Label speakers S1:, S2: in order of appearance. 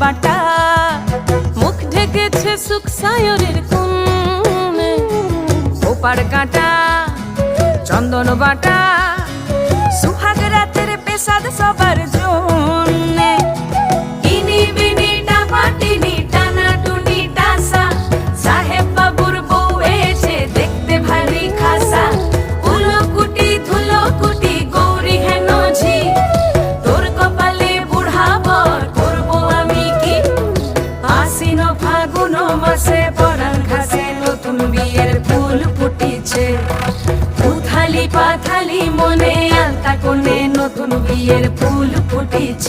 S1: বাটা, মুখ ঢেকেছে সুখ সায়রের কোণে। ওপার কাটা চন্দন বাটা, সুহাগ রাতের পেশাদ সবার জন্যে। ইনি বিনি টাপাটিনি টানা টুনি টাসা, সাহেব বাবুর বউ এসে দেখতে ভারী খাসা। উলকুটি ধুলকুটি গৌরী হেন ঝি, তোর কপালে বুড়া বর করবো আমি কি। আশ্বিন ফাগুন মাসে পরাণ ঘাসে নতুন বিয়ের ফুল ফুটিছে। উথালি পাথালি মনে আলতা কোণে নতুন বিয়ের ফুল ফুটিছে।